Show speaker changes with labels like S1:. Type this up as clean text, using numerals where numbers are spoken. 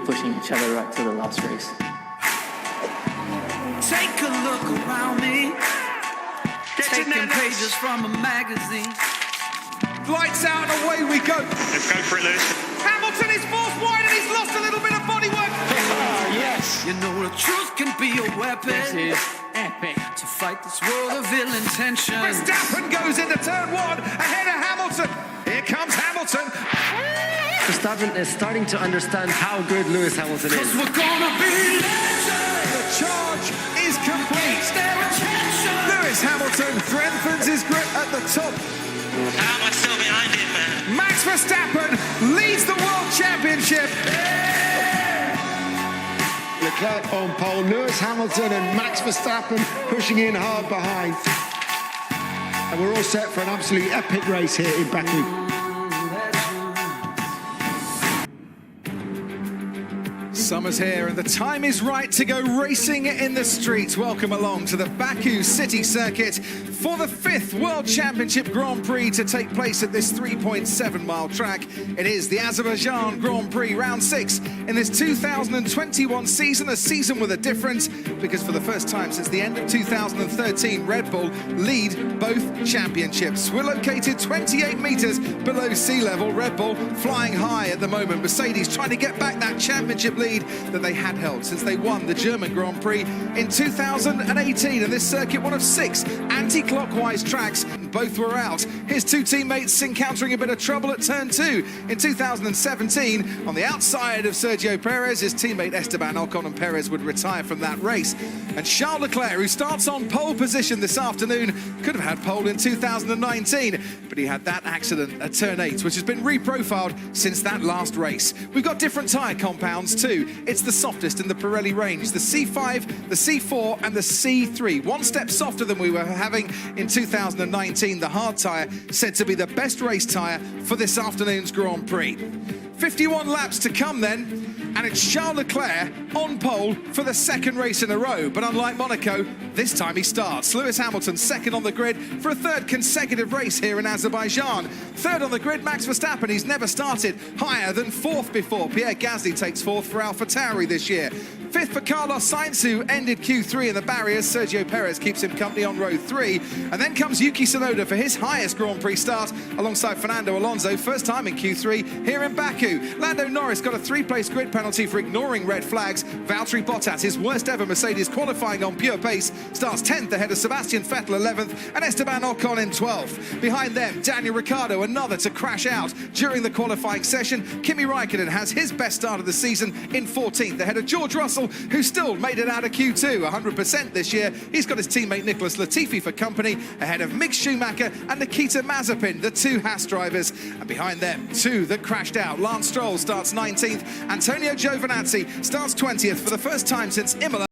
S1: pushing each other right to the last race.
S2: Take a look around me, taking pages from a magazine.
S3: Lights out and away we go.
S4: Let's go for it, Lewis.
S3: Hamilton is forced wide and he's lost a little bit of bodywork.
S1: Yes!
S2: You know the truth can be a weapon.
S1: This is epic.
S2: To fight this world of ill intention.
S3: Verstappen goes into turn one ahead of Hamilton. Here comes Hamilton.
S5: Verstappen is starting to understand how good Lewis Hamilton
S2: Cause
S5: is.
S2: we're gonna be legends.
S3: The charge is complete. Lewis Hamilton strengthens his grip at the top.
S4: How am I still behind him, man?
S3: Max Verstappen leads the World Championship.
S6: Leclerc on pole, Lewis Hamilton and Max Verstappen pushing in hard behind. And we're all set for an absolutely epic race here in Baku.
S3: Summer's here and the time is right to go racing in the streets. Welcome along to the Baku City Circuit for the 5th World Championship Grand Prix to take place at this 3.7-mile track. It is the Azerbaijan Grand Prix, round 6 in this 2021 season, a season with a difference, because for the first time since the end of 2013, Red Bull lead both championships. We're located 28 metres below sea level. Red Bull flying high at the moment. Mercedes trying to get back that championship lead that they had held since they won the German Grand Prix in 2018, and this circuit one of 6 anti-clockwise tracks. Both were out. His two teammates encountering a bit of trouble at turn 2 in 2017 on the outside of Sergio Perez. His teammate Esteban Ocon and Perez would retire from that race, and Charles Leclerc, who starts on pole position this afternoon, could have had pole in 2019, but he had that accident at turn 8, which has been reprofiled since that last race. We've got different tyre compounds too. It's the softest in the Pirelli range, the C5, the C4 and the C3. One step softer than we were having in 2019. The hard tyre said to be the best race tyre for this afternoon's Grand Prix. 51 laps to come then, and it's Charles Leclerc on pole for the 2nd race in a row. But unlike Monaco, this time he starts. Lewis Hamilton 2nd on the grid for a 3rd consecutive race here in Azerbaijan. 3rd on the grid, Max Verstappen. He's never started higher than 4th before. Pierre Gasly takes 4th for AlphaTauri this year. 5th for Carlos Sainz, who ended Q3 in the barriers. Sergio Perez keeps him company on row 3. And then comes Yuki Tsunoda for his highest Grand Prix start alongside Fernando Alonso. First time in Q3 here in Baku. Lando Norris got a 3-place grid penalty for ignoring red flags. Valtteri Bottas, his worst ever Mercedes qualifying on pure pace, starts 10th ahead of Sebastian Vettel 11th and Esteban Ocon in 12th. Behind them, Daniel Ricciardo, another to crash out during the qualifying session. Kimi Raikkonen has his best start of the season in 14th ahead of George Russell, who still made it out of Q2, 100% this year. He's got his teammate Nicholas Latifi for company ahead of Mick Schumacher and Nikita Mazepin, the 2 Haas drivers. And behind them, 2 that crashed out. Lance Stroll starts 19th. Antonio Giovinazzi starts 20th for the first time since Imola.